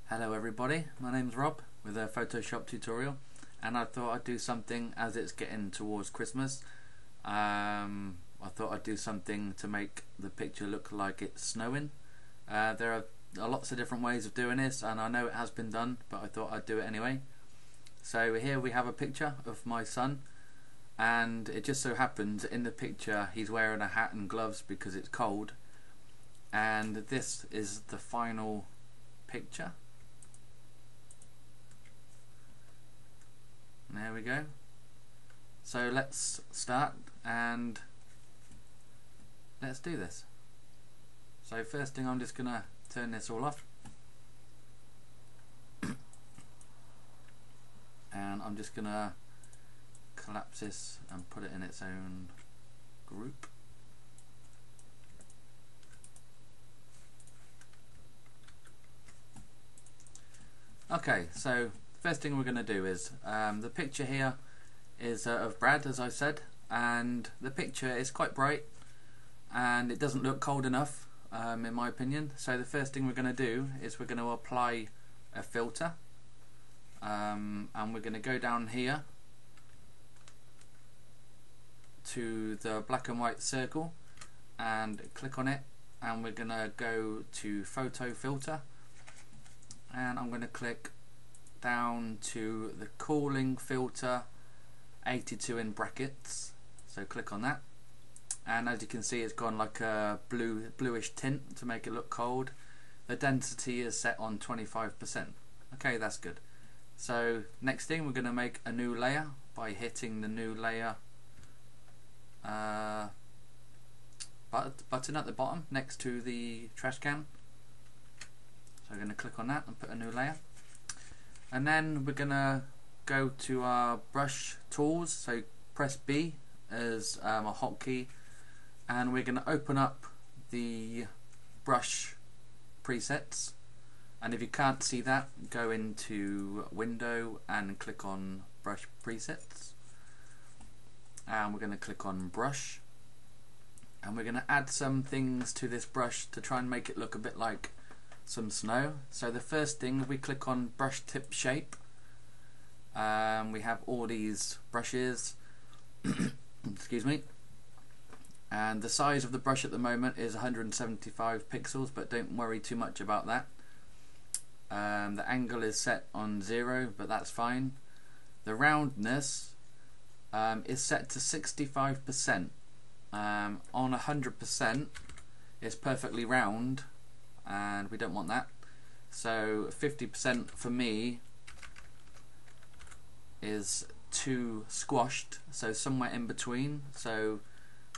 Hello everybody, my name's Rob with a Photoshop tutorial, and I thought I'd do something as it's getting towards Christmas. I thought I'd do something to make the picture look like it's snowing. There are lots of different ways of doing this, and I know it has been done, but I thought I'd do it anyway. So here we have a picture of my son, and it just so happens in the picture he's wearing a hat and gloves because it's cold, and this is the final picture. There we go. So let's start and let's do this. So first thing, I'm just gonna turn this all off, and I'm just gonna collapse this and put it in its own group. Okay, so first thing we're going to do is the picture here is of Brad, as I said, and the picture is quite bright and it doesn't look cold enough in my opinion. So the first thing we're going to do is we're going to apply a filter, and we're going to go down here to the black and white circle and click on it, and we're going to go to photo filter, and I'm going to click down to the cooling filter 82 in brackets, so click on that, and as you can see it's gone like a bluish tint to make it look cold. The density is set on 25%. Okay, that's good. So next thing, we're going to make a new layer by hitting the new layer button at the bottom next to the trash can. So I'm going to click on that and put a new layer, and then we're going to go to our brush tools, so press B as a hotkey, and we're going to open up the brush presets, and if you can't see that, go into window and click on brush presets, and we're going to click on brush, and we're going to add some things to this brush to try and make it look a bit like some snow. So the first thing, we click on brush tip shape. We have all these brushes excuse me, and the size of the brush at the moment is 175 pixels, but don't worry too much about that. The angle is set on 0, but that's fine. The roundness is set to 65%. On 100% it's perfectly round, and we don't want that. So 50% for me is too squashed, so somewhere in between. So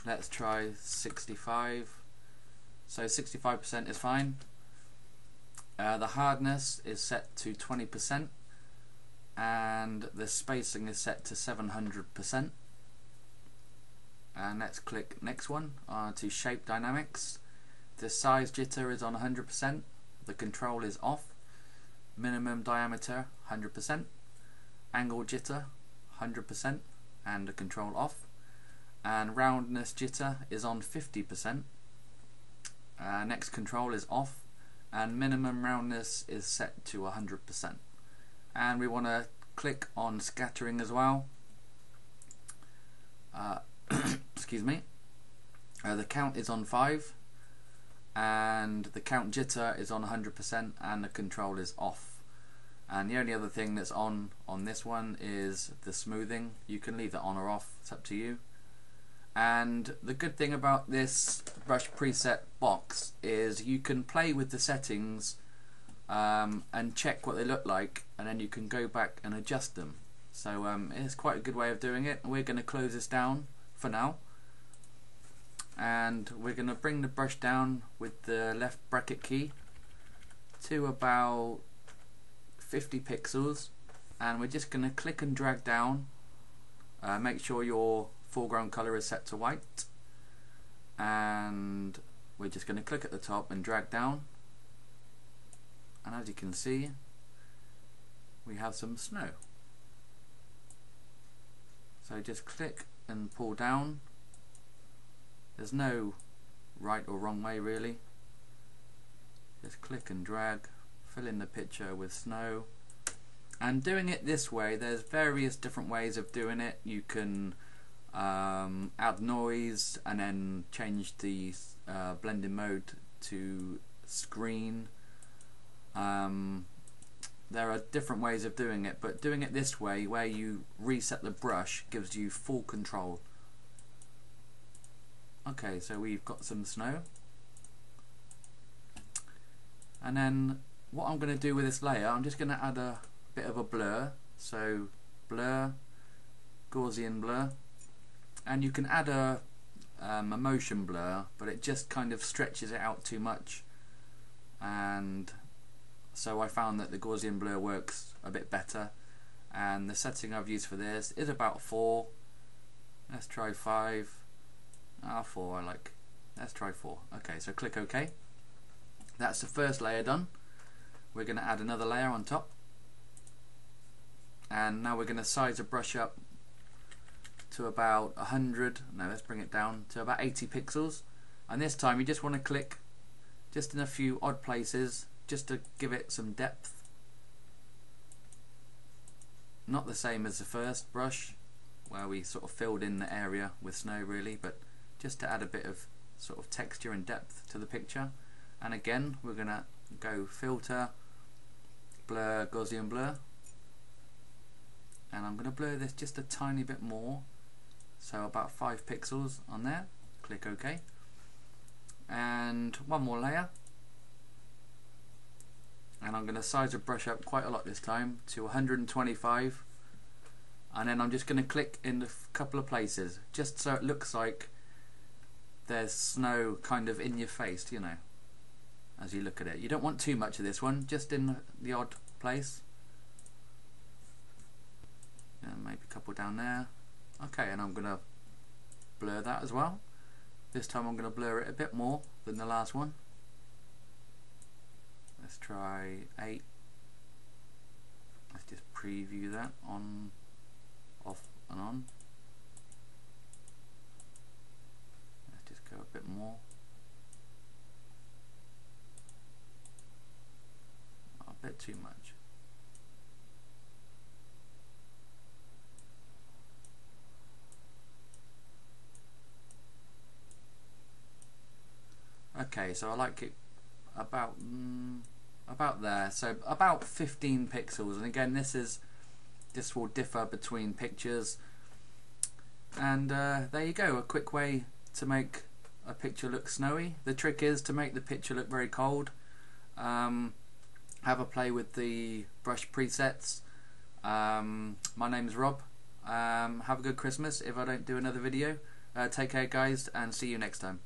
let's try 65. So 65% is fine. The hardness is set to 20%, and the spacing is set to 700%. And let's click next one to shape dynamics. The size jitter is on 100%, the control is off, minimum diameter 100%, angle jitter 100% and the control off, and roundness jitter is on 50%. Next control is off, and minimum roundness is set to 100%. And we want to click on scattering as well. Excuse me. The count is on 5, and the count jitter is on 100%, and the control is off. And the only other thing that's on this one is the smoothing. You can leave that on or off, it's up to you. And the good thing about this brush preset box is you can play with the settings and check what they look like, and then you can go back and adjust them. So it's quite a good way of doing it. We're going to close this down for now, and we're going to bring the brush down with the left bracket key to about 50 pixels, and we're just going to click and drag down. Make sure your foreground color is set to white, and we're just going to click at the top and drag down, and as you can see we have some snow. So just click and pull down. There's no right or wrong way really. Just click and drag fill in the picture with snow. And doing it this way, there's various different ways of doing it. You can add noise and then change the blending mode to screen. There are different ways of doing it, but doing it this way, where you reset the brush, gives you full control. Okay, so we've got some snow. And then what I'm going to do with this layer, I'm just going to add a bit of a blur. So blur, Gaussian blur, and you can add a motion blur, but it just kind of stretches it out too much, and so I found that the Gaussian blur works a bit better, and the setting I've used for this is about 4. Let's try 5. 4 I like. Let's try 4. Okay, so click OK. That's the first layer done. We're going to add another layer on top, and now we're going to size the brush up to about 100. No, let's bring it down to about 80 pixels, and this time you just want to click just in a few odd places just to give it some depth. Not the same as the first brush where we sort of filled in the area with snow really, but just to add a bit of sort of texture and depth to the picture. And again, we're going to go filter, blur, Gaussian blur, and I'm going to blur this just a tiny bit more, so about 5 pixels on there. Click OK, and one more layer, and I'm going to size the brush up quite a lot this time to 125, and then I'm just going to click in a couple of places just so it looks like there's snow kind of in your face, you know, as you look at it. You don't want too much of this one, just in the odd place, and maybe a couple down there. Okay, and I'm going to blur that as well. This time I'm going to blur it a bit more than the last one. Let's try 8. Let's just preview that on, off and on. Let's just go a bit more. A bit too much. Okay, so I like it about there, so about 15 pixels, and again this will differ between pictures, and there you go, a quick way to make a picture look snowy. The trick is to make the picture look very cold. Have a play with the brush presets. My name's Rob. Have a good Christmas if I don't do another video. Take care guys, and see you next time.